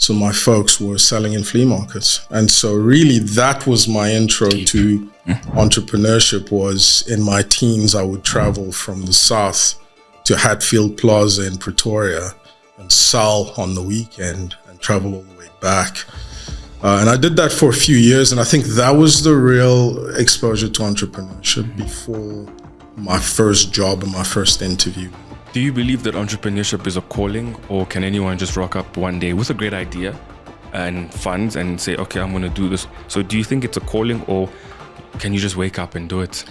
So my folks were selling in flea markets. And so really that was my intro to entrepreneurship. Was in my teens, I would travel from the south to Hatfield Plaza in Pretoria and sell on the weekend and travel all the way back. And I did that for a few years, and I think that was the real exposure to entrepreneurship before my first job and my first interview. Do you believe that entrepreneurship is a calling, or can anyone just rock up one day with a great idea and funds and say, okay, I'm going to do this? So do you think it's a calling, or can you just wake up and do it?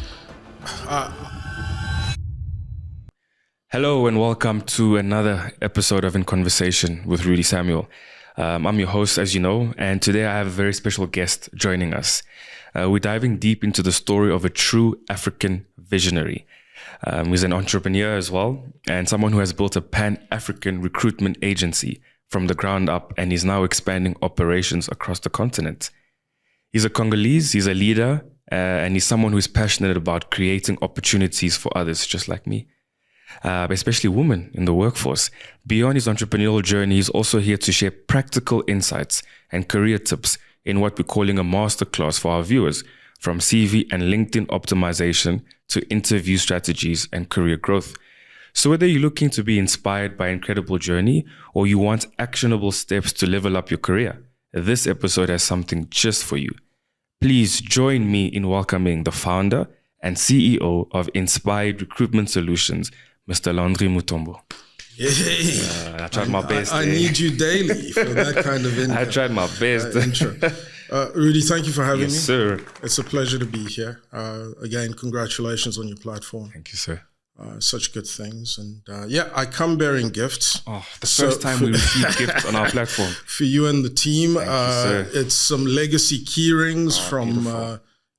Hello and welcome to another episode of In Conversation with Rudy Samuel. I'm your host, as you know, and today I have a very special guest joining us. We're diving deep into the story of a true African visionary. He's an entrepreneur as well, and someone who has built a Pan-African recruitment agency from the ground up, and is now expanding operations across the continent. He's a Congolese, he's a leader, and he's someone who is passionate about creating opportunities for others, just like me. Especially women in the workforce. Beyond his entrepreneurial journey, he's also here to share practical insights and career tips in what we're calling a masterclass for our viewers, from CV and LinkedIn optimization to interview strategies and career growth. So whether you're looking to be inspired by an incredible journey or you want actionable steps to level up your career, this episode has something just for you. Please join me in welcoming the founder and CEO of InspHired Recruitment Solutions, Mr. Landry Mutombo. Hey, I tried my best. I need you daily for that kind of intro. I tried my best. Intro. Rudy, thank you for having me. Yes, sir. It's a pleasure to be here. Again, congratulations on your platform. Thank you, sir. Such good things. And I come bearing gifts. Oh, the first time we received gifts on our platform. For you and the team. Thank you, sir. It's some legacy key rings from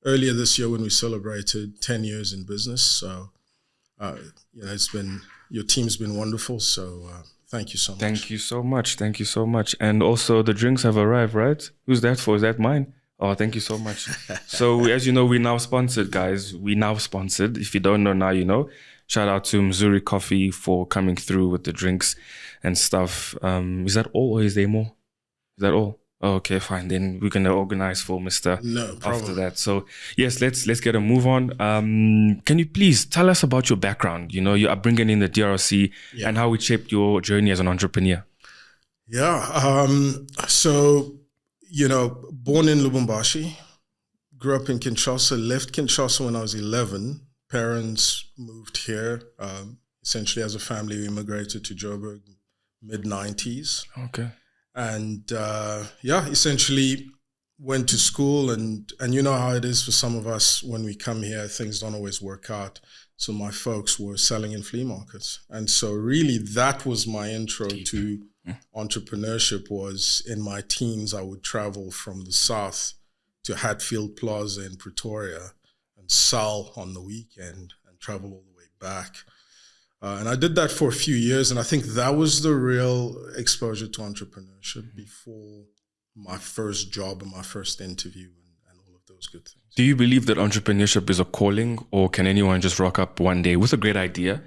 earlier this year when we celebrated 10 years in business. So, your team's been wonderful. So thank you so much. Thank you so much. Thank you so much. And also the drinks have arrived, right? Who's that for? Is that mine? Oh, thank you so much. So as you know, we're now sponsored, guys. We're now sponsored. If you don't know now, you know. Shout out to Missouri Coffee for coming through with the drinks and stuff. Is that all, or is there more? Is that all? Oh, okay, fine. Then we're gonna organize for Mr. No problem. After that. So yes, let's get a move on. Can you please tell us about your background? You know, your upbringing in the DRC and how it shaped your journey as an entrepreneur. Yeah. So, born in Lubumbashi, grew up in Kinshasa, left Kinshasa when I was 11. Parents moved here. Essentially, as a family, we immigrated to Joburg mid-90s. Okay. And essentially went to school, and you know how it is for some of us when we come here, things don't always work out. So my folks were selling in flea markets. And so really that was my intro to entrepreneurship. Was in my teens, I would travel from the south to Hatfield Plaza in Pretoria and sell on the weekend and travel all the way back. And I did that for a few years, and I think that was the real exposure to entrepreneurship before my first job and my first interview and all of those good things. Do you believe that entrepreneurship is a calling, or can anyone just rock up one day with a great idea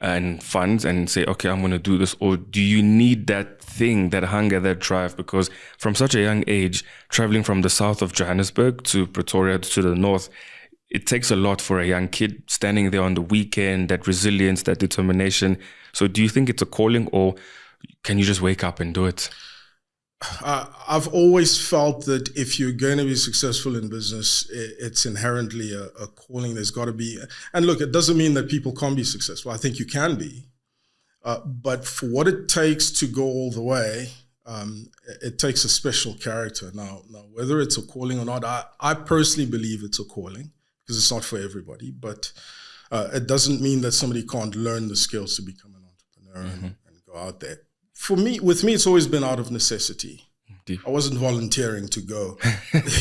and funds and say, okay, I'm going to do this? Or do you need that thing, that hunger, that drive? Because from such a young age, traveling from the south of Johannesburg to Pretoria to the north, it takes a lot for a young kid standing there on the weekend, that resilience, that determination. So do you think it's a calling, or can you just wake up and do it? I've always felt that if you're going to be successful in business, it's inherently a calling. There's got to be, and look, it doesn't mean that people can't be successful. I think you can be. But for what it takes to go all the way, it takes a special character. Now, whether it's a calling or not, I personally believe it's a calling, because it's not for everybody, but it doesn't mean that somebody can't learn the skills to become an entrepreneur and go out there. With me, it's always been out of necessity. Deep. I wasn't volunteering to go.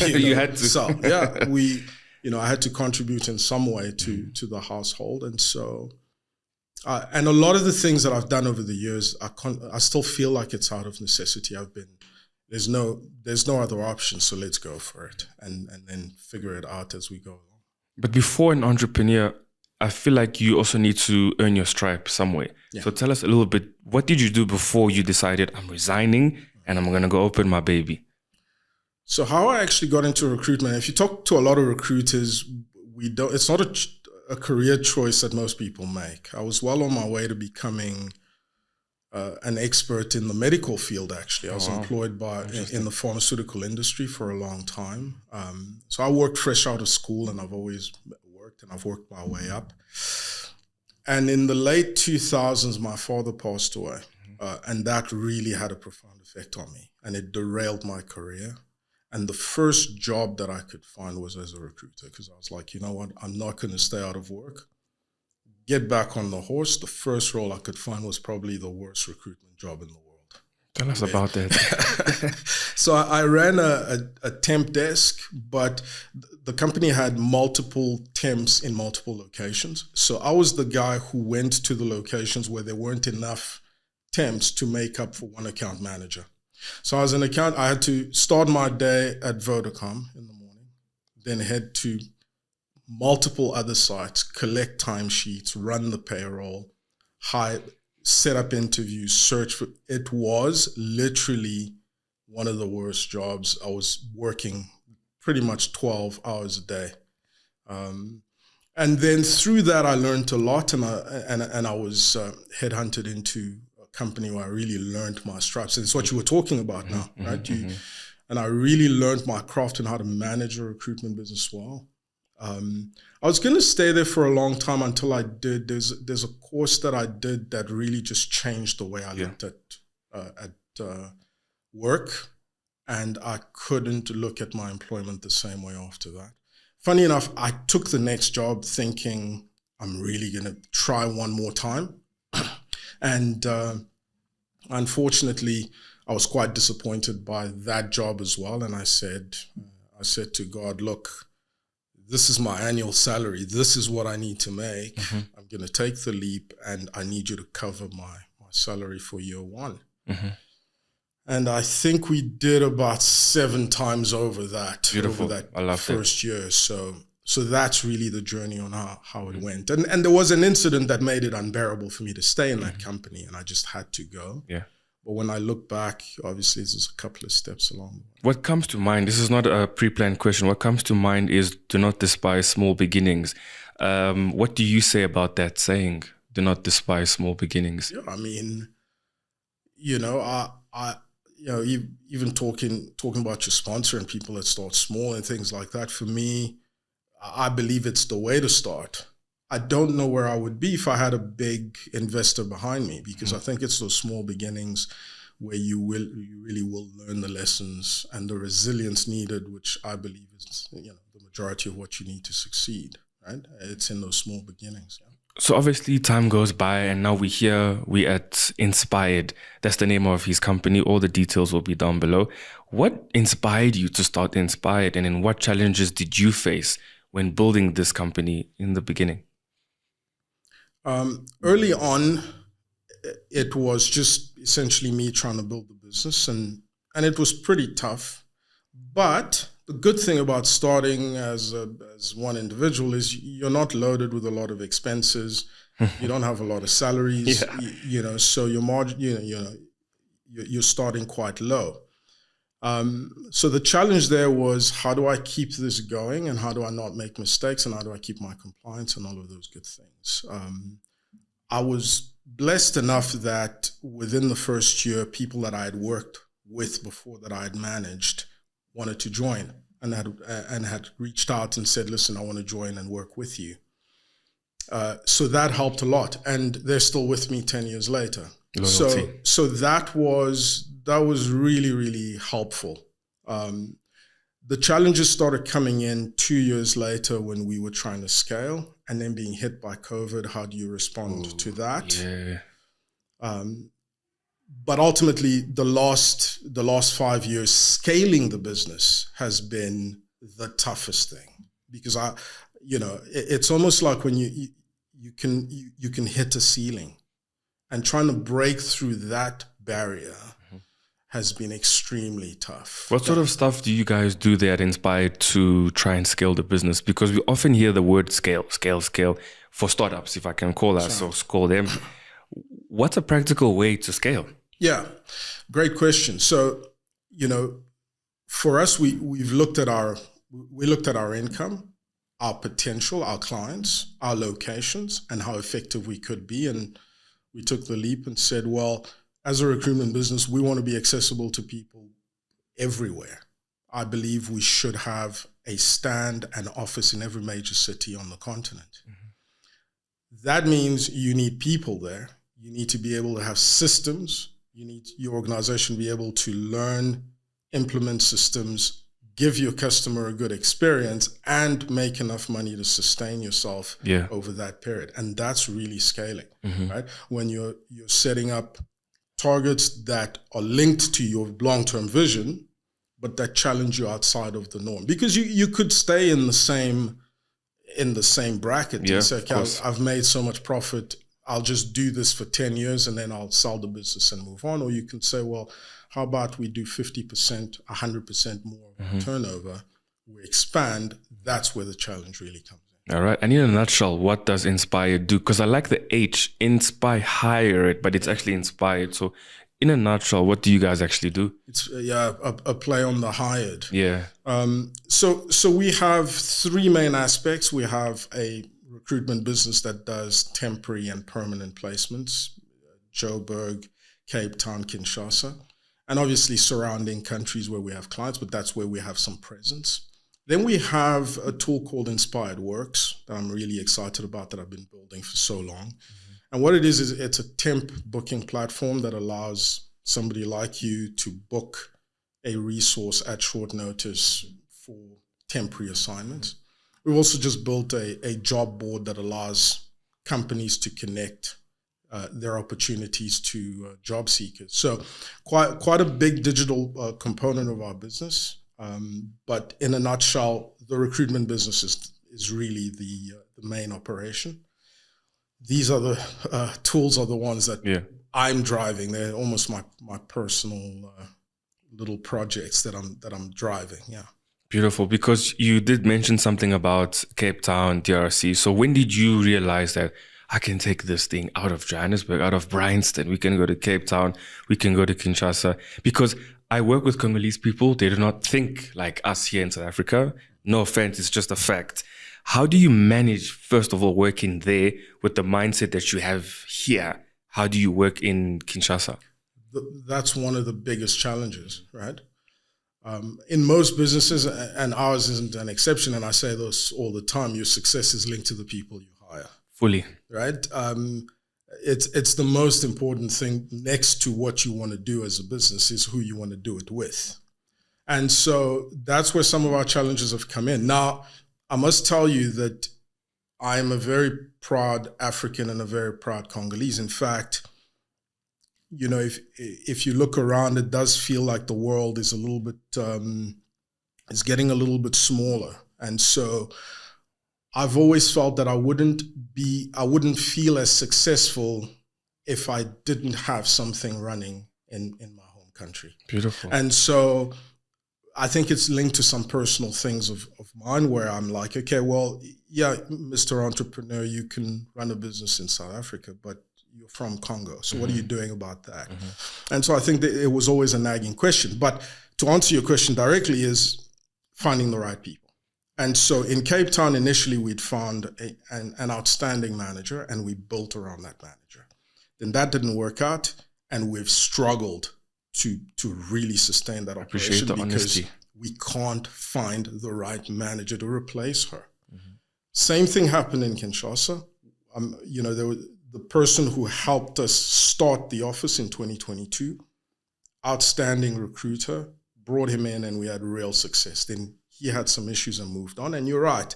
You had to. So, I had to contribute in some way to the household. And so, and a lot of the things that I've done over the years, I still feel like it's out of necessity. There's no other option, so let's go for it and then figure it out as we go along. But before an entrepreneur, I feel like you also need to earn your stripe some way. Yeah. So tell us a little bit, what did you do before you decided I'm resigning and I'm going to go open my baby. So how I actually got into recruitment, if you talk to a lot of recruiters, it's not a career choice that most people make. I was well on my way to becoming an expert in the medical field, actually. I was employed in the pharmaceutical industry for a long time. So I worked fresh out of school, and I've always worked, and I've worked my way up. And in the late 2000s, my father passed away. And that really had a profound effect on me. And it derailed my career. And the first job that I could find was as a recruiter, because I was like, you know what, I'm not going to stay out of work. Get back on the horse. The first role I could find was probably the worst recruitment job in the world. Tell us about that. So I ran a temp desk, but the company had multiple temps in multiple locations. So I was the guy who went to the locations where there weren't enough temps to make up for one account manager. So as an account, I had to start my day at Vodacom in the morning, then head to multiple other sites, collect timesheets, run the payroll, set up interviews, search for. It was literally one of the worst jobs. I was working pretty much 12 hours a day. And then through that, I learned a lot, and I was headhunted into company where I really learned my stripes. And it's what you were talking about now, right? And I really learned my craft and how to manage a recruitment business well. I was going to stay there for a long time until I did. There's a course that I did that really just changed the way I looked at work, and I couldn't look at my employment the same way after that. Funny enough, I took the next job thinking I'm really going to try one more time. And unfortunately, I was quite disappointed by that job as well. And I said to God, look, this is my annual salary. This is what I need to make. I'm going to take the leap, and I need you to cover my salary for year one. And I think we did about 7 times over that. Beautiful. Over that I love first year. So that's really the journey on how it went. And there was an incident that made it unbearable for me to stay in that company, and I just had to go. Yeah. But when I look back, obviously there's a couple of steps along the way. What comes to mind, this is not a pre-planned question, what comes to mind is do not despise small beginnings. What do you say about that saying, do not despise small beginnings? Yeah, I mean, even talking about your sponsor and people that start small and things like that, for me, I believe it's the way to start. I don't know where I would be if I had a big investor behind me, because I think it's those small beginnings where you really will learn the lessons and the resilience needed, which I believe is the majority of what you need to succeed. Right? It's in those small beginnings. Yeah. So obviously time goes by, and now we're at InspHired. That's the name of his company. All the details will be down below. What inspired you to start InspHired, and in what challenges did you face when building this company in the beginning? Early on, it was just essentially me trying to build the business, and it was pretty tough. But the good thing about starting as one individual is you're not loaded with a lot of expenses. You don't have a lot of salaries. So your margin, you're starting quite low. So the challenge there was, how do I keep this going, and how do I not make mistakes, and how do I keep my compliance and all of those good things? I was blessed enough that within the first year, people that I had worked with before, that I had managed, wanted to join and had reached out and said, listen, I want to join and work with you. So that helped a lot, and they're still with me 10 years later. Loyalty. So that was really, really helpful. The challenges started coming in 2 years later when we were trying to scale, and then being hit by COVID. How do you respond to that? Yeah. But ultimately, the last 5 years, scaling the business has been the toughest thing, because it's almost like when you can hit a ceiling, and trying to break through that barrier has been extremely tough. What sort of stuff do you guys do there at InspHired to try and scale the business? Because we often hear the word scale for startups, if I can call us or call them. What's a practical way to scale? Yeah, great question. So, for us, we looked at our income, our potential, our clients, our locations, and how effective we could be. And we took the leap and said, well, as a recruitment business, we want to be accessible to people everywhere. I believe we should have a stand and office in every major city on the continent. Mm-hmm. That means you need people there. You need to be able to have systems. You need your organization to be able to learn, implement systems, give your customer a good experience, and make enough money to sustain yourself over that period. And that's really scaling, right? When you're setting up targets that are linked to your long-term vision, but that challenge you outside of the norm. Because you could stay in the same bracket and say, okay, I've made so much profit, I'll just do this for 10 years and then I'll sell the business and move on. Or you can say, well, how about we do 50%, 100% more turnover, we expand. That's where the challenge really comes in. All right. And in a nutshell, what does InspHired do? Because I like the H, InspHired, but it's actually inspired. So in a nutshell, what do you guys actually do? It's a play on the hired. Yeah. So we have three main aspects. We have a recruitment business that does temporary and permanent placements, Joburg, Cape Town, Kinshasa, and obviously surrounding countries where we have clients, but that's where we have some presence. Then we have a tool called InspHired Works that I'm really excited about, that I've been building for so long. And what it is it's a temp booking platform that allows somebody like you to book a resource at short notice for temporary assignments. We've also just built a job board that allows companies to connect their opportunities to job seekers. So quite a big digital component of our business. But in a nutshell, the recruitment business is really the main operation. These are the tools are the ones that I'm driving. They're almost my personal little projects that I'm driving. Yeah. Beautiful. Because you did mention something about Cape Town, DRC. So when did you realize that I can take this thing out of Johannesburg, out of Bryanston? We can go to Cape Town. We can go to Kinshasa. Because I work with Congolese people. They do not think like us here in South Africa. No offense, it's just a fact. How do you manage, first of all, working there with the mindset that you have here? How do you work in Kinshasa? That's one of the biggest challenges, right? In most businesses, and ours isn't an exception, and I say this all the time, your success is linked to the people you hire. Fully. Right? It's the most important thing next to what you want to do as a business is who you want to do it with. And so that's where some of our challenges have come in. Now, I must tell you that I am a very proud African and a very proud Congolese. In fact, you know, if you look around, it does feel like the world is a little bit, is getting a little bit smaller. And so I've always felt that I wouldn't feel as successful if I didn't have something running in my home country. Beautiful. And so I think it's linked to some personal things of mine where I'm like, okay, well, yeah, Mr. Entrepreneur, you can run a business in South Africa, but you're from Congo. So what are you doing about that? And so I think that it was always a nagging question. But to answer your question directly is finding the right people. And so in Cape Town, initially, we'd found an outstanding manager, and we built around that manager. Then that didn't work out, and we've struggled to really sustain that operation because honesty. We can't find the right manager to replace her. Same thing happened in Kinshasa. You know, there was the person who helped us start the office in 2022, outstanding recruiter, brought him in, and we had real success. Then he had some issues and moved on. And you're right.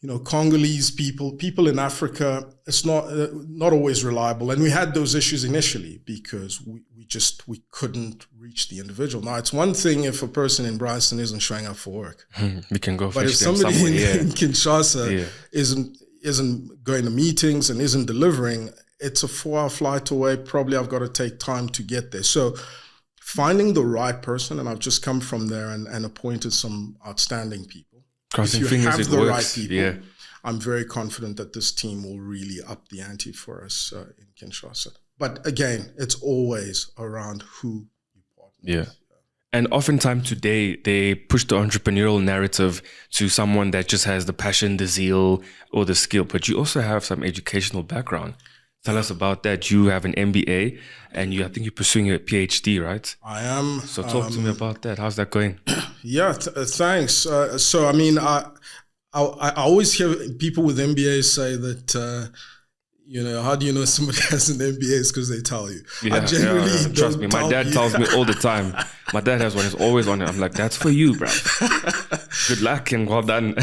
You know, Congolese people in Africa, it's not always reliable. And we had those issues initially because we couldn't reach the individual. Now, it's one thing if a person in Bryanston isn't showing up for work. We can go but fetch if them somebody somewhere. in Kinshasa isn't going to meetings and isn't delivering, it's a 4-hour flight away. Probably I've got to take time to get there. So finding the right person, and I've just come from there and appointed some outstanding people. Crossing if you fingers, have it the works. right people, Yeah. I'm very confident that this team will really up the ante for us in Kinshasa. But again, it's always around who you partner with. Yeah. And oftentimes today, they push the entrepreneurial narrative to someone that just has the passion, the zeal, or the skill. But you also have some educational background. Tell us about that. You have an MBA, and I think you're pursuing a PhD, right? I am. So talk to me about that. How's that going? Yeah, thanks. So, I mean, I always hear people with MBAs say that, how do you know somebody has an MBA? It's because they tell you. Yeah, I generally trust me. My dad tells me all the time. My dad has one. He's always on it. I'm like, that's for you, bro. Good luck and well done.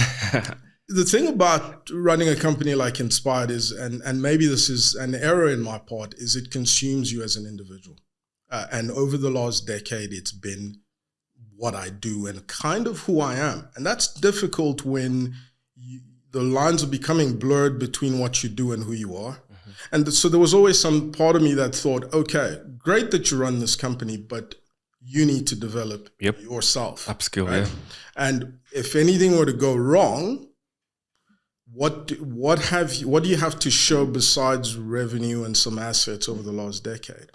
The thing about running a company like InspHired is, and maybe this is an error in my part, is it consumes you as an individual. And over the last decade, it's been what I do and kind of who I am. And that's difficult when the lines are becoming blurred between what you do and who you are. Mm-hmm. And so there was always some part of me that thought, okay, great that you run this company, but you need to develop yourself. Upskill, right? yeah. And if anything were to go wrong, what do you have to show besides revenue and some assets over the last decade?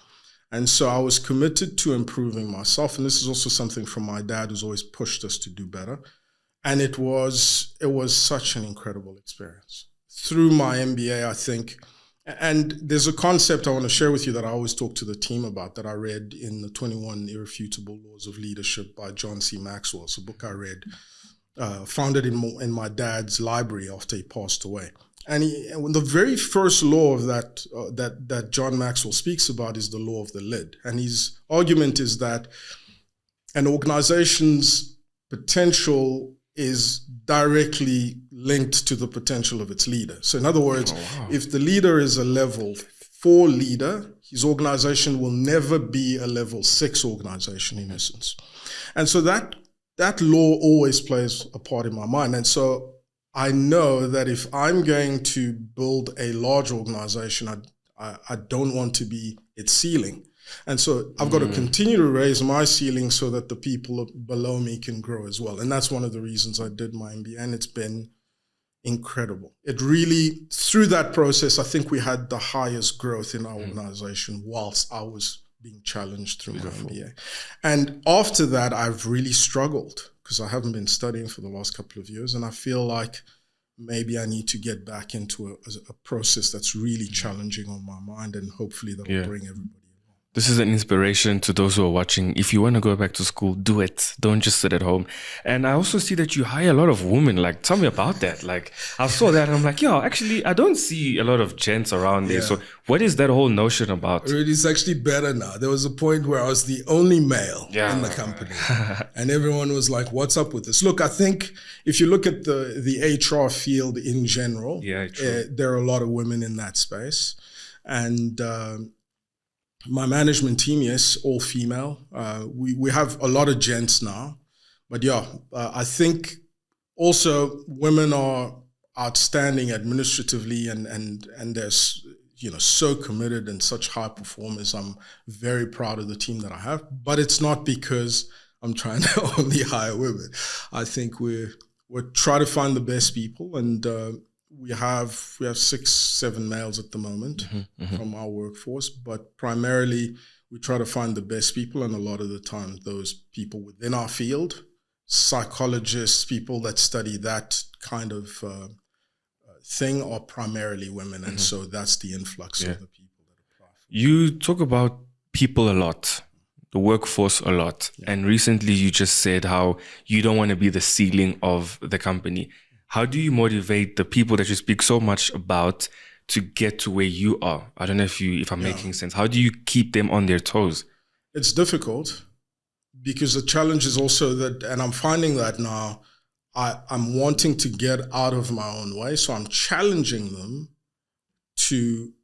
And so I was committed to improving myself. And this is also something from my dad, who's always pushed us to do better. And it was such an incredible experience. Through my MBA, I think, and there's a concept I want to share with you that I always talk to the team about that I read in the 21 Irrefutable Laws of Leadership by John C. Maxwell. It's a book I read, found it in my dad's library after he passed away. And the very first law of that John Maxwell speaks about is the law of the lid. And his argument is that an organization's potential is directly linked to the potential of its leader. So in other words, if the leader is a level 4 leader, his organization will never be a level 6 organization in essence. And so that law always plays a part in my mind. And so I know that if I'm going to build a large organization, I don't want to be its ceiling. And so I've got to continue to raise my ceiling so that the people below me can grow as well. And that's one of the reasons I did my MBA, and it's been incredible. It really, through that process, I think we had the highest growth in our organization whilst I was being challenged through my MBA. And after that, I've really struggled because I haven't been studying for the last couple of years. And I feel like maybe I need to get back into a process that's really challenging on my mind, and hopefully that'll bring everybody. This is an inspiration to those who are watching. If you want to go back to school, do it. Don't just sit at home. And I also see that you hire a lot of women. Like, tell me about that. Like, I saw that and I'm like, actually, I don't see a lot of gents around there. So what is that whole notion about? It's actually better now. There was a point where I was the only male in the company. And everyone was like, what's up with this? Look, I think if you look at the HR field in general, there are a lot of women in that space. And my management team, yes, all female. We have a lot of gents now, but I think also women are outstanding administratively, and they're so committed and such high performers. I'm very proud of the team that I have, but it's not because I'm trying to only hire women. I think we're trying to find the best people, and we have 6-7 males at the moment from our workforce, but primarily we try to find the best people, and a lot of the time those people within our field, psychologists, people that study that kind of thing, are primarily women, and so that's the influx of the people that apply. You talk about people a lot, the workforce a lot, and recently you just said how you don't want to be the ceiling of the company. How do you motivate the people that you speak so much about to get to where you are? I don't know if I'm making sense. How do you keep them on their toes? It's difficult because the challenge is also that, and I'm finding that now, I'm wanting to get out of my own way. So I'm challenging them to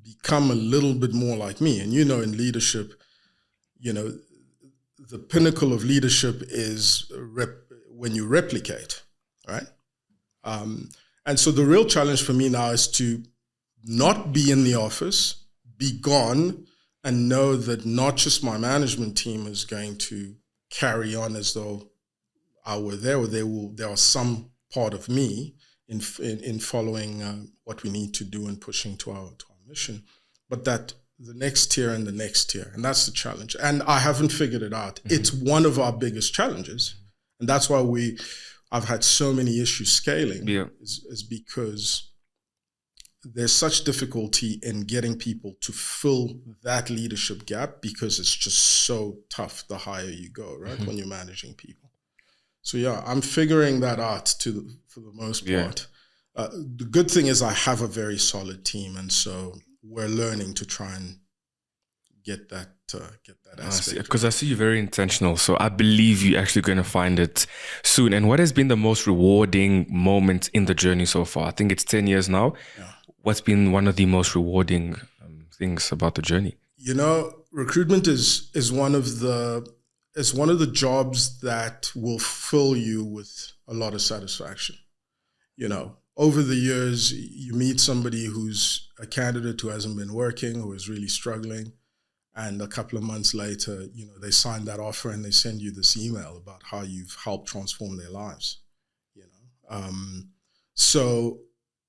become a little bit more like me. And in leadership, the pinnacle of leadership is when you replicate, right? And so the real challenge for me now is to not be in the office, be gone, and know that not just my management team is going to carry on as though I were there, or there are some part of me in following what we need to do and pushing to our mission, but that the next tier and the next tier. And that's the challenge. And I haven't figured it out. It's one of our biggest challenges. And that's why I've had so many issues scaling is because there's such difficulty in getting people to fill that leadership gap because it's just so tough the higher you go, right? When you're managing people. So yeah, I'm figuring that out for the most part. The good thing is I have a very solid team, and so we're learning to try and get that aspect. Because I see you're very intentional, so I believe you're actually going to find it soon. And what has been the most rewarding moment in the journey so far? I think it's 10 years now. Yeah. What's been one of the most rewarding things about the journey? You know, recruitment is one of the jobs that will fill you with a lot of satisfaction. You know, over the years, you meet somebody who's a candidate who hasn't been working, who is really struggling. And a couple of months later, you know, they sign that offer and they send you this email about how you've helped transform their lives. You know, so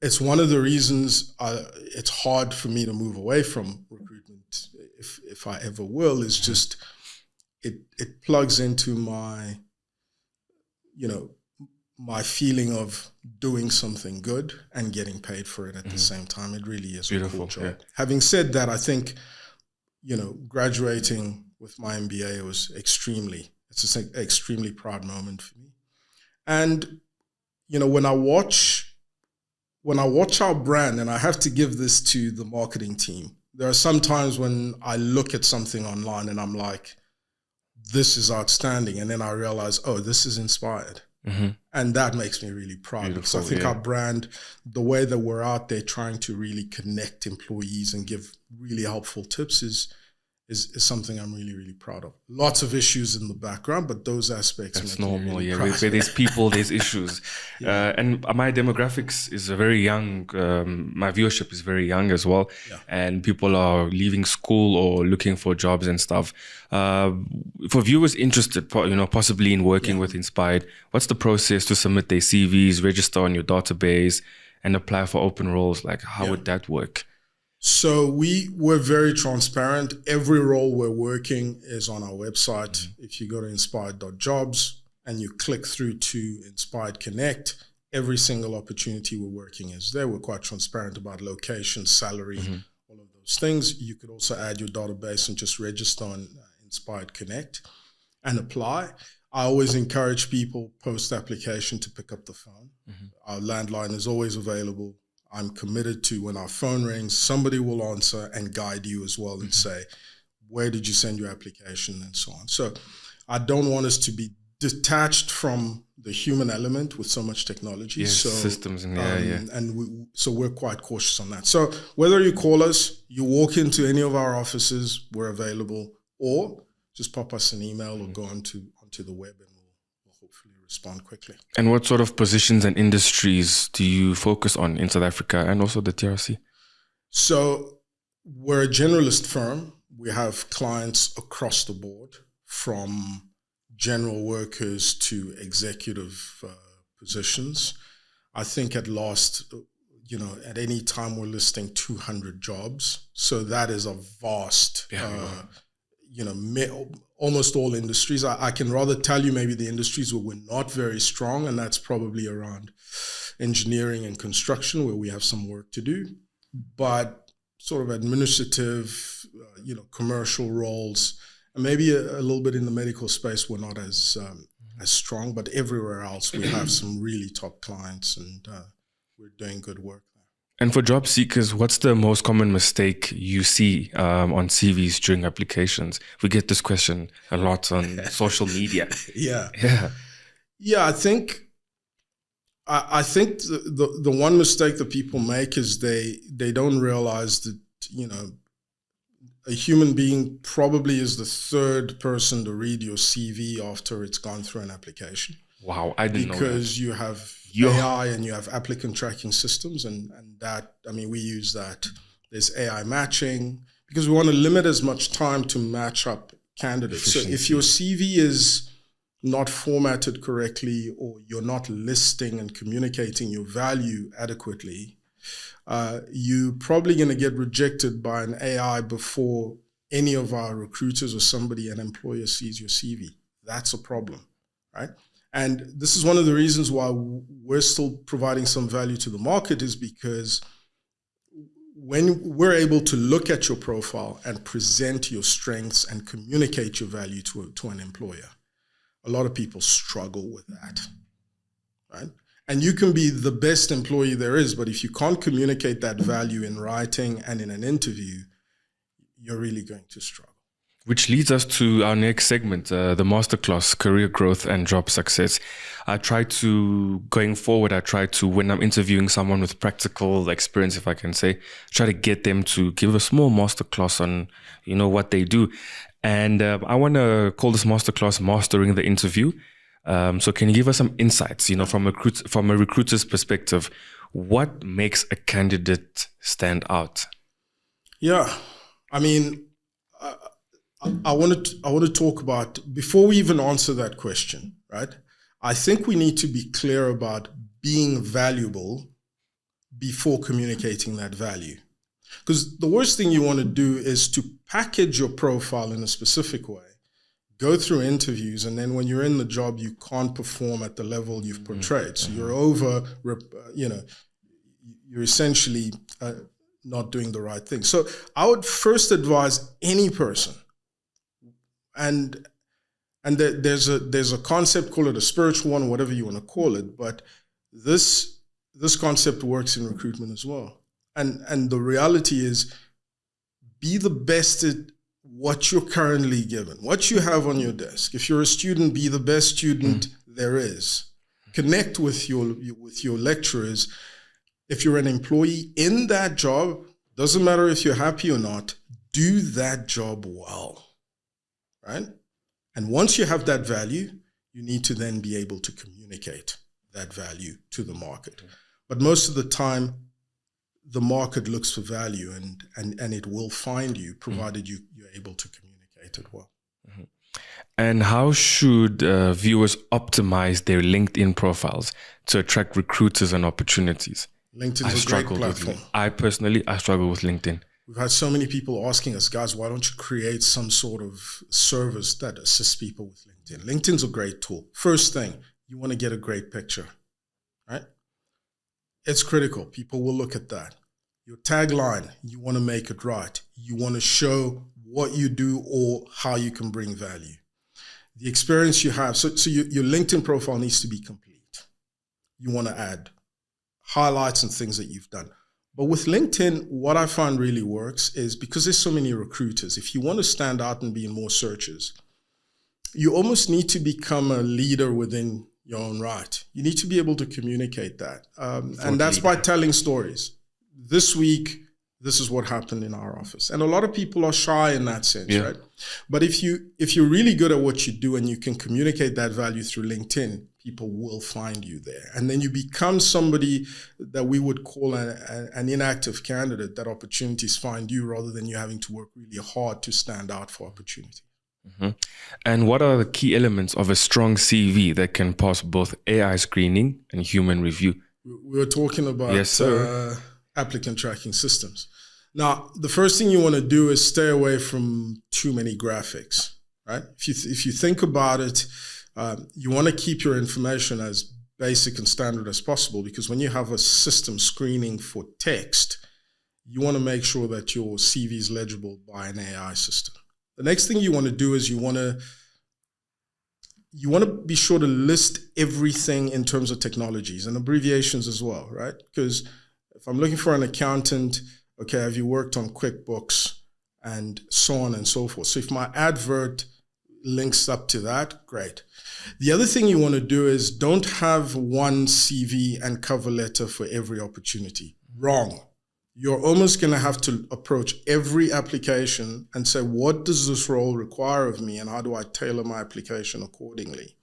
it's one of the reasons it's hard for me to move away from recruitment, if I ever will. Is just it plugs into my, you know, my feeling of doing something good and getting paid for it at the same time. It really is beautiful, a cool job. Yeah. Having said that, I think, you know, graduating with my MBA was it's an extremely proud moment for me. And, you know, when I watch our brand, and I have to give this to the marketing team, there are some times when I look at something online and I'm like, this is outstanding. And then I realize, oh, this is InspHired. And that makes me really proud. Because I think our brand, the way that we're out there trying to really connect employees and give really helpful tips is something I'm really, really proud of. Lots of issues in the background, but those aspects That's make normal, me really proud. Where there's people, there's issues. And my demographics is a very young, my viewership is very young as well. And people are leaving school or looking for jobs and stuff. For viewers interested, you know, possibly in working with InspHired, what's the process to submit their CVs, register on your database, and apply for open roles? Like, how would that work? So we're very transparent. Every role we're working is on our website. If you go to inspired.jobs and you click through to Inspired Connect, every single opportunity we're working is there. We're quite transparent about location, salary, all of those things. You could also add your database and just register on Inspired Connect and apply. I always encourage people post-application to pick up the phone. Our landline is always available. I'm committed to, when our phone rings, somebody will answer and guide you as well and say, where did you send your application and so on. So I don't want us to be detached from the human element with so much technology. Yes, so systems and so we're quite cautious on that. So whether you call us, you walk into any of our offices, we're available, or just pop us an email or go onto the web and we'll hopefully respond quickly. And what sort of positions and industries do you focus on in South Africa and also the TRC? So we're a generalist firm. We have clients across the board, from general workers to executive positions. I think at last, you know, at any time we're listing 200 jobs. So that is a vast, you know, almost all industries. I can rather tell you maybe the industries where we're not very strong, and that's probably around engineering and construction, where we have some work to do. But sort of administrative, you know, commercial roles, and maybe a little bit in the medical space, we're not as strong. But everywhere else, we have some really top clients, and we're doing good work. And for job seekers, what's the most common mistake you see on CVs during applications? We get this question a lot on social media. I think the one mistake that people make is they don't realize that, you know, a human being probably is the third person to read your CV after it's gone through an application. Wow, I didn't know that. Because you have AI and you have applicant tracking systems, and that, I mean, we use that. There's AI matching, because we want to limit as much time to match up candidates. So if your CV is not formatted correctly, or you're not listing and communicating your value adequately, you're probably going to get rejected by an AI before any of our recruiters or an employer sees your CV. That's a problem, right? And this is one of the reasons why we're still providing some value to the market, is because when we're able to look at your profile and present your strengths and communicate your value to an employer, a lot of people struggle with that, right? And you can be the best employee there is, but if you can't communicate that value in writing and in an interview, you're really going to struggle. Which leads us to our next segment, the masterclass, career growth and job success. Going forward, when I'm interviewing someone with practical experience, if I can say, try to get them to give a small masterclass on, what they do. And I want to call this masterclass Mastering the Interview. So can you give us some insights, from a recruiter's perspective, what makes a candidate stand out? Yeah, I mean, I want to talk about, before we even answer that question, right? I think we need to be clear about being valuable before communicating that value. Because the worst thing you want to do is to package your profile in a specific way, go through interviews, and then when you're in the job, you can't perform at the level you've portrayed. So you're essentially not doing the right thing. So I would first advise any person, and there's a concept, call it a spiritual one, whatever you want to call it, but this concept works in recruitment as well. And the reality is, be the best at what you're currently given, what you have on your desk. If you're a student, be the best student there is. Connect with your lecturers. If you're an employee in that job, doesn't matter if you're happy or not, do that job well, right? And once you have that value, you need to then be able to communicate that value to the market. But most of the time, the market looks for value, and it will find you, provided you're able to communicate it well. Mm-hmm. And how should viewers optimize their LinkedIn profiles to attract recruiters and opportunities? LinkedIn is a great platform. I struggle with LinkedIn. We've had so many people asking us, guys, why don't you create some sort of service that assists people with LinkedIn? LinkedIn's a great tool. First thing, you want to get a great picture, right? It's critical. People will look at that. Your tagline, you want to make it right. You want to show what you do or how you can bring value. The experience you have. So your LinkedIn profile needs to be complete. You want to add highlights and things that you've done. But with LinkedIn, what I find really works is, because there's so many recruiters, if you want to stand out and be in more searches, you almost need to become a leader within your own right. You need to be able to communicate that. And that's by telling stories. This week, this is what happened in our office. And a lot of people are shy in that sense, right? But if you're really good at what you do and you can communicate that value through LinkedIn, people will find you there. And then you become somebody that we would call an inactive candidate, that opportunities find you rather than you having to work really hard to stand out for opportunity. Mm-hmm. And what are the key elements of a strong CV that can pass both AI screening and human review? We were talking about applicant tracking systems. Now, the first thing you want to do is stay away from too many graphics, right? If you think about it, you want to keep your information as basic and standard as possible, because when you have a system screening for text, you want to make sure that your CV is legible by an AI system. The next thing you want to do is you want to be sure to list everything in terms of technologies and abbreviations as well, right? Because if I'm looking for an accountant, okay, have you worked on QuickBooks and so on and so forth? So if my advert links up to that, great. The other thing you want to do is don't have one CV and cover letter for every opportunity. Wrong. You're almost going to have to approach every application and say, what does this role require of me, and how do I tailor my application accordingly?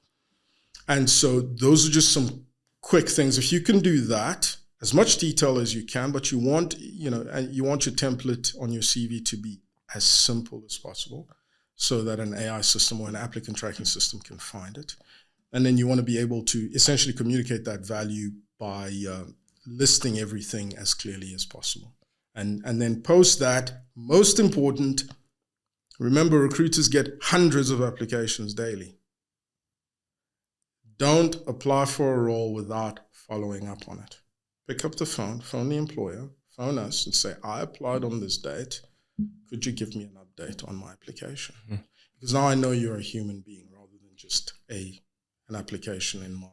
And so those are just some quick things. If you can do that, as much detail as you can, but you want your template on your CV to be as simple as possible, so that an AI system or an applicant tracking system can find it. And then you want to be able to essentially communicate that value by listing everything as clearly as possible. And then post that, most important, remember recruiters get hundreds of applications daily. Don't apply for a role without following up on it. Pick up the phone the employer, phone us and say, I applied on this date. Could you give me an update on my application? Mm-hmm. Because now I know you're a human being rather than just an application in my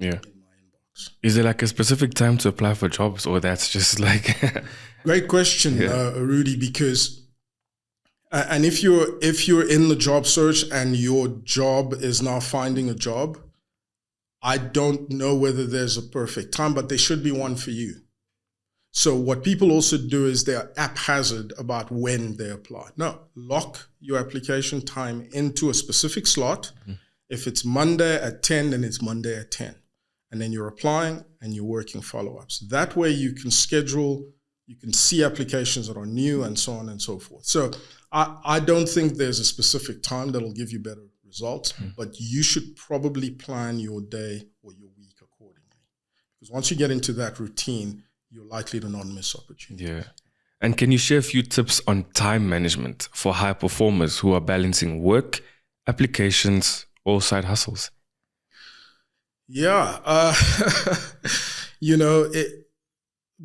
inbox. Is there like a specific time to apply for jobs, or that's just like... Great question, Rudy, because and if you're in the job search and your job is now finding a job, I don't know whether there's a perfect time, but there should be one for you. So what people also do is they're haphazard about when they apply. No, lock your application time into a specific slot. Mm-hmm. If it's Monday at 10, then it's Monday at 10. And then you're applying and you're working follow-ups. That way you can schedule, you can see applications that are new and so on and so forth. So I don't think there's a specific time that'll give you better results, but you should probably plan your day or your week accordingly. Because once you get into that routine, you're likely to not miss opportunities. Yeah. And can you share a few tips on time management for high performers who are balancing work, applications, or side hustles? Yeah.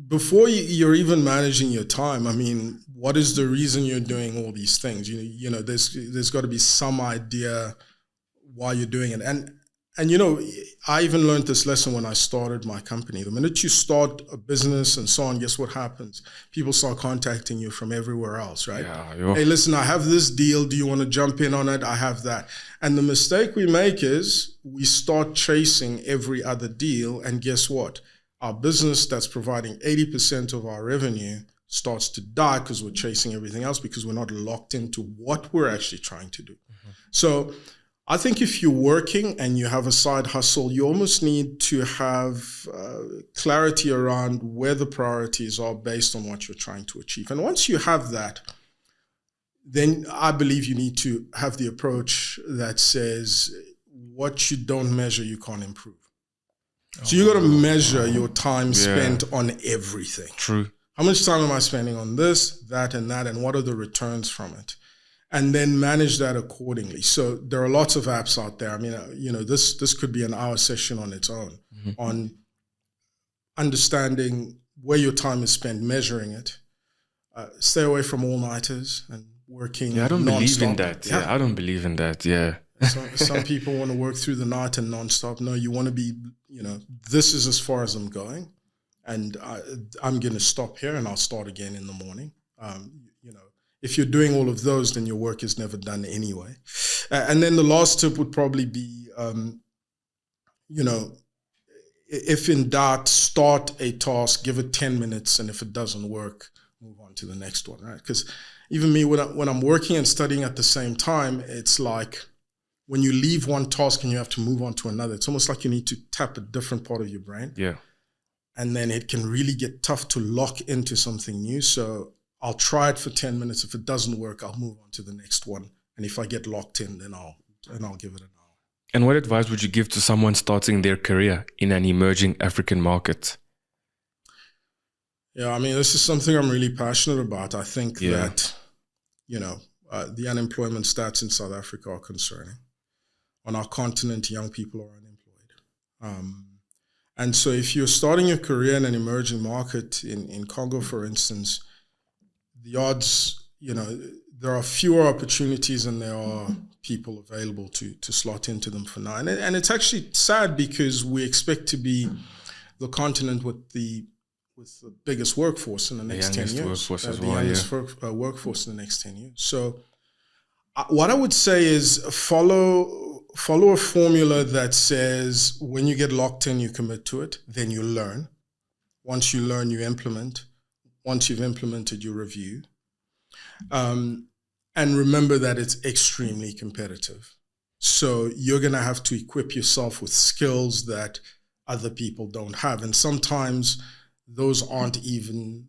Before you're even managing your time, I mean, what is the reason you're doing all these things? There's got to be some idea why you're doing it. And I even learned this lesson when I started my company. The minute you start a business and so on, guess what happens? People start contacting you from everywhere else, right? Yeah, hey, listen, I have this deal. Do you want to jump in on it? I have that. And the mistake we make is we start chasing every other deal. And guess what? Our business that's providing 80% of our revenue starts to die because we're chasing everything else, because we're not locked into what we're actually trying to do. Mm-hmm. So I think if you're working and you have a side hustle, you almost need to have clarity around where the priorities are based on what you're trying to achieve. And once you have that, then I believe you need to have the approach that says what you don't measure, you can't improve. So you got to measure your time spent on everything. True. How much time am I spending on this, that, and what are the returns from it? And then manage that accordingly. So there are lots of apps out there. I mean, this could be an hour session on its own on understanding where your time is spent, measuring it. Stay away from all-nighters and working. Yeah, I don't believe in that. Yeah, I don't believe in that. Yeah. Some people want to work through the night and nonstop. No, you want to be, this is as far as I'm going, and I'm going to stop here and I'll start again in the morning. If you're doing all of those, then your work is never done anyway. And then the last tip would probably be, if in doubt, start a task, give it 10 minutes, and if it doesn't work, move on to the next one, right? Because even me, when I'm working and studying at the same time, it's like when you leave one task and you have to move on to another, it's almost like you need to tap a different part of your brain. Yeah. And then it can really get tough to lock into something new. So I'll try it for 10 minutes. If it doesn't work, I'll move on to the next one. And if I get locked in, then I'll give it an hour. And what advice would you give to someone starting their career in an emerging African market? Yeah, I mean, this is something I'm really passionate about. I think that, the unemployment stats in South Africa are concerning. On our continent, young people are unemployed. And so if you're starting your career in an emerging market, in Congo, for instance, the odds, there are fewer opportunities than there are people available to slot into them for now. And it's actually sad because we expect to be the continent with the biggest workforce in the next 10 years. Workforce as the well, youngest workforce in the next 10 years. So what I would say is follow a formula that says when you get locked in, you commit to it, then you learn. Once you learn, you implement. Once you've implemented, you review. And remember that it's extremely competitive. So you're going to have to equip yourself with skills that other people don't have. And sometimes those aren't even,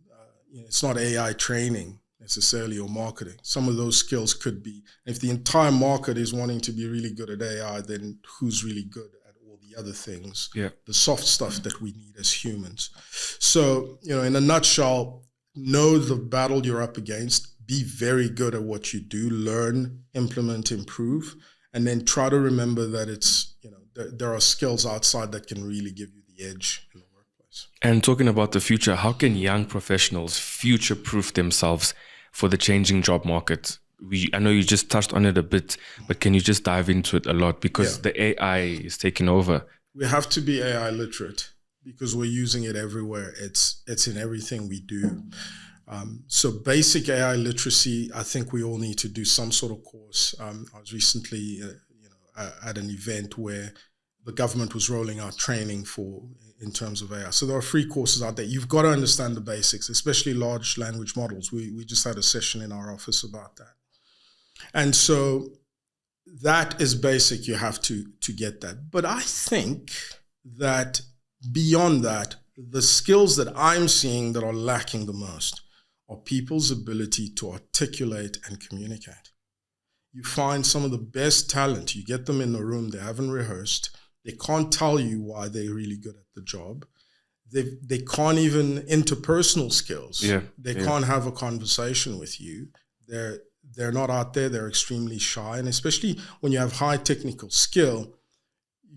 it's not AI training necessarily or marketing. Some of those skills could be, if the entire market is wanting to be really good at AI, then who's really good at all the other things, Yeah. the soft stuff that we need as humans. So, in a nutshell, know the battle you're up against, be very good at what you do, learn, implement, improve, and then try to remember that it's, there are skills outside that can really give you the edge in the workplace. And talking about the future, how can young professionals future-proof themselves for the changing job market? I know you just touched on it a bit, but can you just dive into it a lot? Because the AI is taking over. We have to be AI literate because we're using it everywhere. It's in everything we do. So basic AI literacy, I think we all need to do some sort of course. I was recently at an event where the government was rolling out training in terms of AI. So there are free courses out there. You've got to understand the basics, especially large language models. We just had a session in our office about that. And so that is basic. You have to get that. But I think that beyond that, the skills that I'm seeing that are lacking the most are people's ability to articulate and communicate. You find some of the best talent, you get them in the room, they haven't rehearsed, they can't tell you why they're really good at the job. They can't even interpersonal skills. They can't have a conversation with you. They're not out there, they're extremely shy. And especially when you have high technical skill,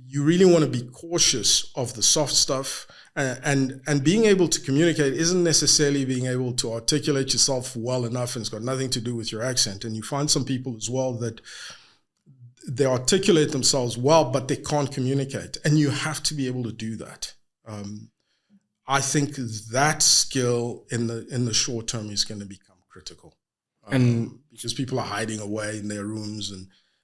you really want to be cautious of the soft stuff. And being able to communicate isn't necessarily being able to articulate yourself well enough, and it's got nothing to do with your accent. And you find some people as well that they articulate themselves well, but they can't communicate. And you have to be able to do that. I think that skill in the short term is going to become critical. Because people are hiding away in their rooms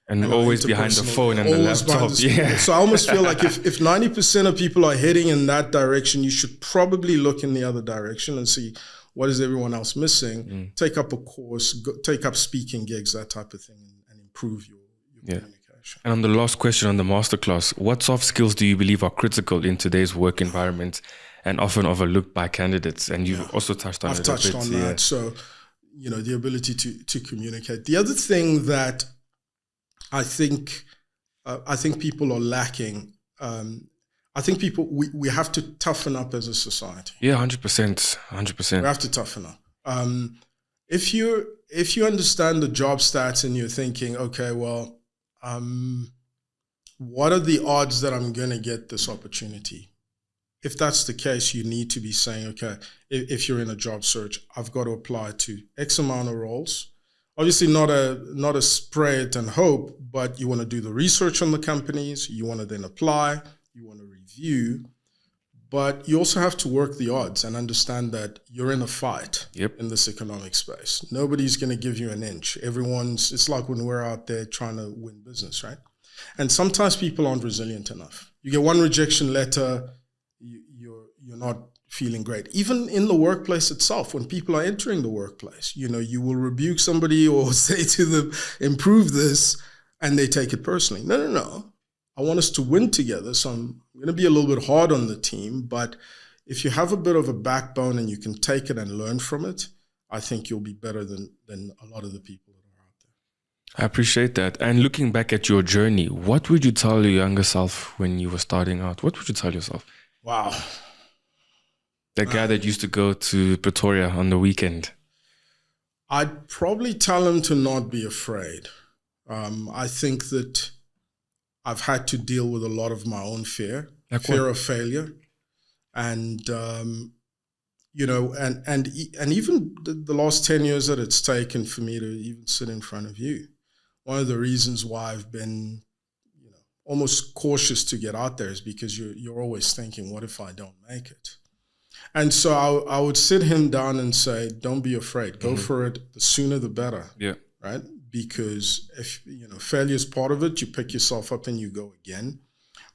and always behind the phone and the laptop. So I almost feel like if 90% of people are heading in that direction, you should probably look in the other direction and see what is everyone else missing. Take up a course, take up speaking gigs, that type of thing, and improve your communication. And on the last question on the masterclass, what soft skills do you believe are critical in today's work environment and often overlooked by candidates? And you've also touched on it a bit. I've touched on that. So, the ability to communicate. The other thing that I think people are lacking. I think we have to toughen up as a society. Yeah, 100%. We have to toughen up. If you understand the job stats and you're thinking, okay, well, what are the odds that I'm going to get this opportunity? If that's the case, you need to be saying, okay, if you're in a job search, I've got to apply to X amount of roles. Obviously not a spray it and hope, but you want to do the research on the companies. You want to then apply. You want to review. But you also have to work the odds and understand that you're in a fight in this economic space. Nobody's going to give you an inch. It's like when we're out there trying to win business, right? And sometimes people aren't resilient enough. You get one rejection letter, you're not feeling great. Even in the workplace itself, when people are entering the workplace, you will rebuke somebody or say to them, improve this, and they take it personally. No. I want us to win together. So I'm going to be a little bit hard on the team, but if you have a bit of a backbone and you can take it and learn from it, I think you'll be better than a lot of the people that are out there. I appreciate that. And looking back at your journey, what would you tell your younger self when you were starting out? What would you tell yourself? Wow. That guy that used to go to Pretoria on the weekend. I'd probably tell him to not be afraid. I think that I've had to deal with a lot of my own fear of failure. And, and even the last 10 years that it's taken for me to even sit in front of you. One of the reasons why I've been, almost cautious to get out there is because you're always thinking, what if I don't make it? And so I would sit him down and say, don't be afraid. Go for it. The sooner, the better. Yeah. Right? Because if, failure is part of it, you pick yourself up and you go again.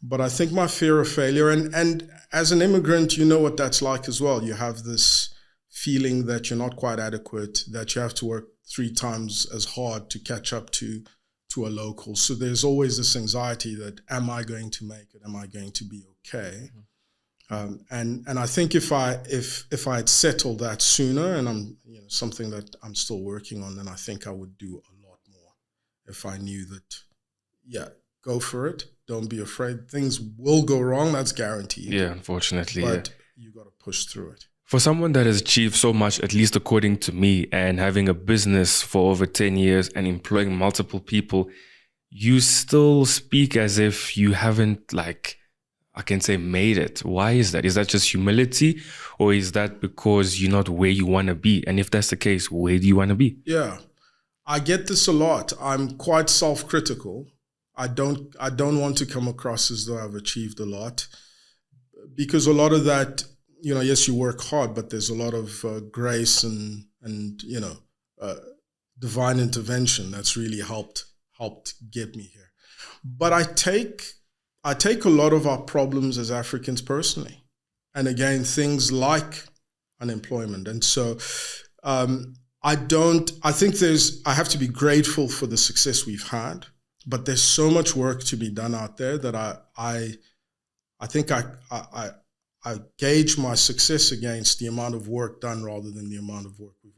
But I think my fear of failure, and as an immigrant, you know what that's like as well. You have this feeling that you're not quite adequate, that you have to work 3 times as hard to catch up to a local. So there's always this anxiety that, am I going to make it? Am I going to be okay? And I think if I had settled that sooner, and I'm something that I'm still working on, then I think I would do a lot more if I knew that, go for it. don't be afraid. Things will go wrong. That's guaranteed. Yeah, unfortunately. But you got to push through it. For someone that has achieved so much, at least according to me, and having a business for over 10 years and employing multiple people, you still speak as if you haven't, like, I can say, made it. Why is that? Is that just humility, or is that because you're not where you want to be? And if that's the case, where do you want to be? Yeah, I get this a lot. I'm quite self-critical. I don't want to come across as though I've achieved a lot, because a lot of that, yes, you work hard, but there's a lot of grace and divine intervention that's really helped get me here. But I take a lot of our problems as Africans personally. And again, things like unemployment. And so I think I have to be grateful for the success we've had, but there's so much work to be done out there that I think I gauge my success against the amount of work done rather than the amount of work we've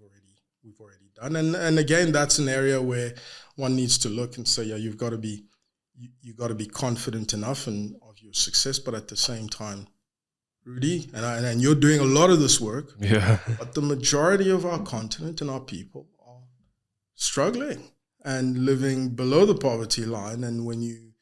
already done. And again, that's an area where one needs to look and say, yeah, you've got to be confident enough of your success, but at the same time, Rudy, and you're doing a lot of this work, yeah. But the majority of our continent and our people are struggling and living below the poverty line. And when you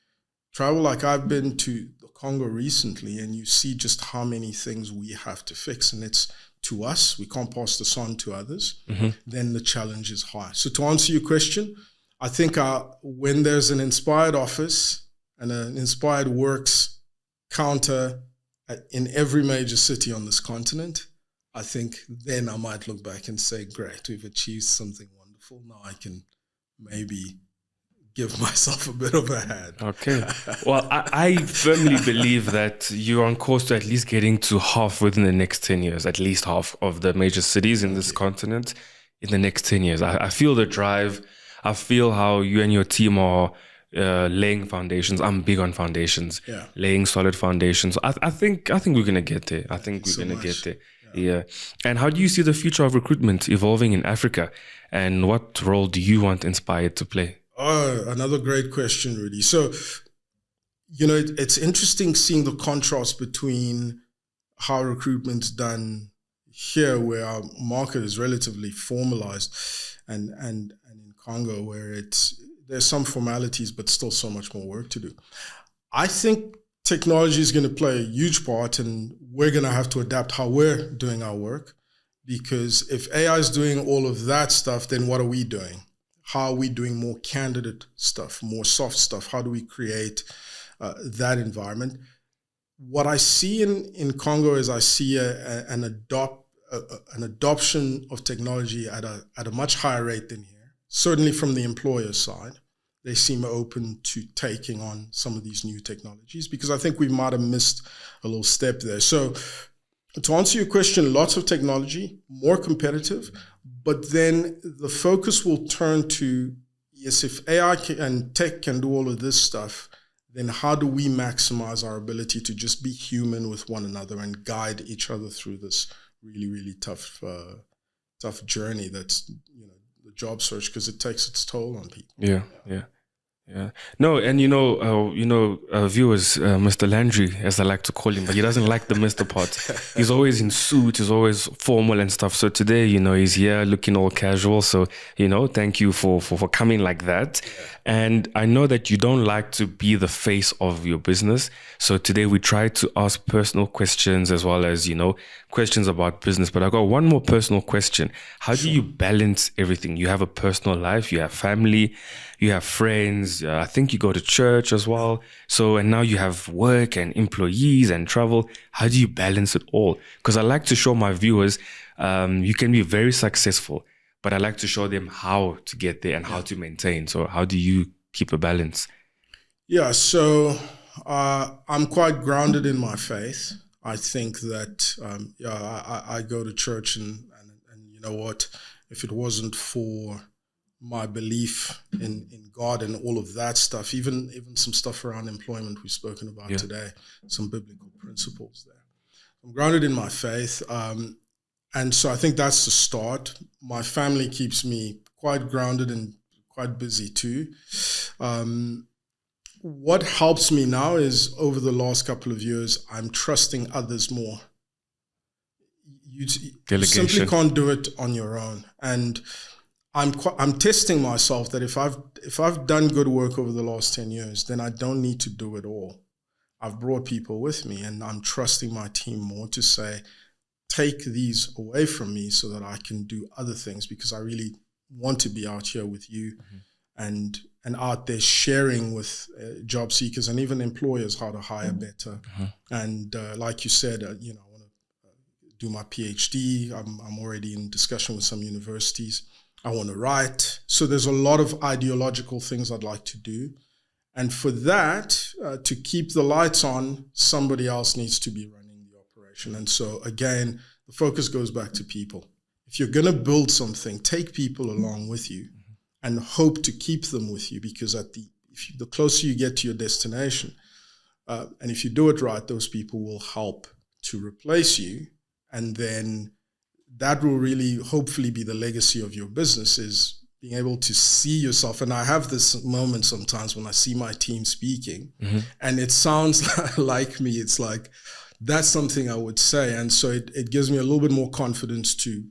travel, like I've been to the Congo recently, and you see just how many things we have to fix, and it's to us, we can't pass this on to others, then the challenge is high. So to answer your question, I think when there's an InspHired office and an InspHired Works counter in every major city on this continent, I think then I might look back and say, great, we've achieved something wonderful. Now I can maybe give myself a bit of a hand. Okay. Well, I firmly believe that you're on course to at least getting to half within the next 10 years, at least half of the major cities in this continent in the next 10 years. I feel the drive. I feel how you and your team are laying foundations. I'm big on foundations, laying solid foundations. I think we're going to get there. I think we're going to get there. Yeah. And how do you see the future of recruitment evolving in Africa? And what role do you want InspHired to play? Oh, another great question, Rudy. So, it's interesting seeing the contrast between how recruitment's done here, where our market is relatively formalized, and in Congo, where there's some formalities, but still so much more work to do. I think technology is going to play a huge part, and we're going to have to adapt how we're doing our work, because if AI is doing all of that stuff, then what are we doing? How are we doing more candidate stuff, more soft stuff? How do we create that environment? What I see in Congo is I see an adoption of technology at a much higher rate than here. Certainly from the employer side, they seem open to taking on some of these new technologies, because I think we might have missed a little step there. So to answer your question, lots of technology, more competitive, but then the focus will turn to, yes, if AI and tech can do all of this stuff, then how do we maximize our ability to just be human with one another and guide each other through this really, really tough journey that's, the job search, because it takes its toll on people. Yeah. No, and viewers, Mr. Landry, as I like to call him, but he doesn't like the Mr. part. He's always in suit, he's always formal and stuff. So today, he's here looking all casual. So, thank you for coming like that. And I know that you don't like to be the face of your business. So today we try to ask personal questions as well as, questions about business. But I got one more personal question. How do you balance everything? You have a personal life, you have family, you have friends, I think you go to church as well. So, and now you have work and employees and travel. How do you balance it all? Because I like to show my viewers, you can be very successful, but I like to show them how to get there and how to maintain. So how do you keep a balance? Yeah, so I'm quite grounded in my faith. I think that, I go to church and you know what, if it wasn't for my belief in God and all of that stuff, even some stuff around employment we've spoken about today, some biblical principles there. I'm grounded in my faith. And so I think that's the start. My family keeps me quite grounded and quite busy too. what helps me now is over the last couple of years, I'm trusting others more. You simply can't do it on your own. And I'm testing myself that if I've done good work over the last 10 years, then I don't need to do it all. I've brought people with me, and I'm trusting my team more to say, take these away from me so that I can do other things, because I really want to be out here with you and out there sharing with job seekers and even employers how to hire better. And like you said, I want to do my PhD. I'm already in discussion with some universities. I want to write. So there's a lot of ideological things I'd like to do. And for that, to keep the lights on, somebody else needs to be running the operation. And so again, the focus goes back to people. If you're going to build something, take people along with you and hope to keep them with you, because the closer you get to your destination, and if you do it right, those people will help to replace you. And then that will really hopefully be the legacy of your business, is being able to see yourself. And I have this moment sometimes when I see my team speaking and it sounds like me. It's like, that's something I would say. And so it gives me a little bit more confidence to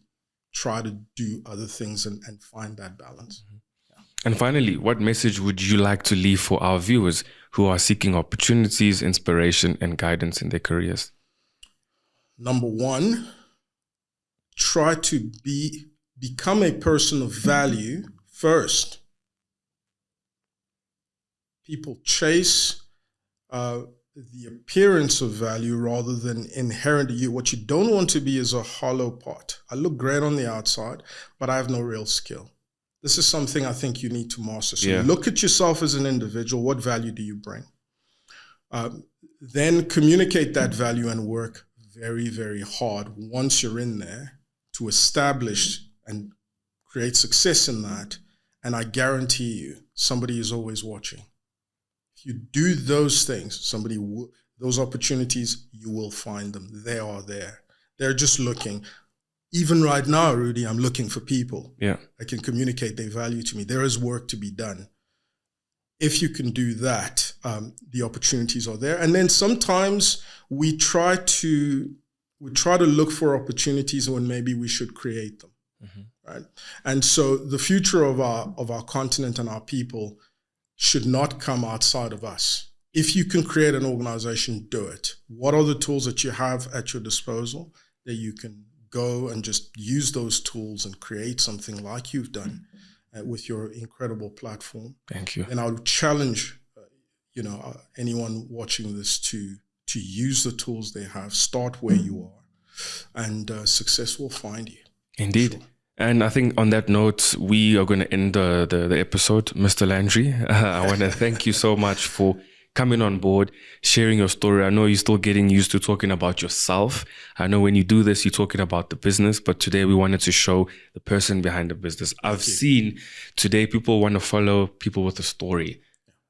try to do other things and find that balance. And finally, what message would you like to leave for our viewers who are seeking opportunities, inspiration, and guidance in their careers? Number one, try to become a person of value first. People chase the appearance of value rather than inherent. What you don't want to be is a hollow pot. I look great on the outside, but I have no real skill. This is something I think you need to master. So look at yourself as an individual. What value do you bring? Then communicate that value and work very, very hard once you're in there to establish and create success in that. And I guarantee you, somebody is always watching. If you do those things, those opportunities, you will find them. They are there. They're just looking. Even right now, Rudy, I'm looking for people that can communicate their value to me. There is work to be done. If you can do that, the opportunities are there. And then sometimes we try to look for opportunities when maybe we should create them, right? And so the future of our continent and our people should not come outside of us. If you can create an organization, do it. What are the tools that you have at your disposal that you can go and just use those tools and create something like you've done with your incredible platform? Thank you. And I would challenge, anyone watching this to use the tools they have. Start where you are, and success will find you. Indeed. Sure. And I think on that note, we are going to end the episode. Mr. Landry, I want to thank you so much for coming on board, sharing your story. I know you're still getting used to talking about yourself. I know when you do this, you're talking about the business, but today we wanted to show the person behind the business. I've seen today people want to follow people with a story.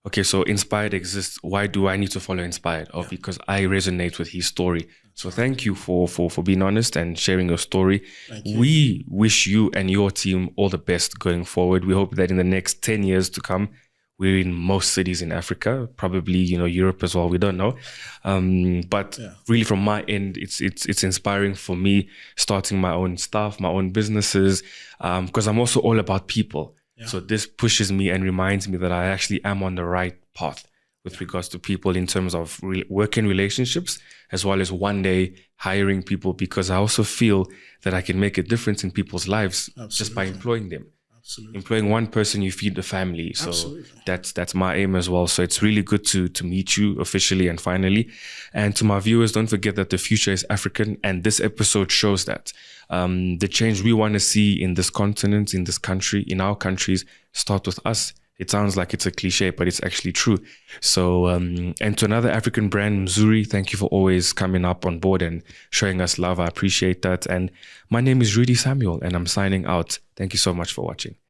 Okay, so Inspired exists. Why do I need to follow Inspired? Oh, because I resonate with his story. So thank you for being honest and sharing your story. We wish you and your team all the best going forward. We hope that in the next 10 years to come, we're in most cities in Africa, probably, Europe as well. We don't know. But really from my end, it's inspiring for me starting my own stuff, my own businesses, because I'm also all about people. Yeah. So this pushes me and reminds me that I actually am on the right path with regards to people in terms of working relationships, as well as one day hiring people, because I also feel that I can make a difference in people's lives just by employing them. Absolutely. Employing one person, you feed the family. So that's my aim as well. So it's really good to meet you officially and finally. And to my viewers, don't forget that the future is African, and this episode shows that. The change we want to see in this continent, in this country, in our countries, start with us. It sounds like it's a cliche, but it's actually true. So, and to another African brand, Mzuri, thank you for always coming up on board and showing us love. I appreciate that. And my name is Rudy Samuel, and I'm signing out. Thank you so much for watching.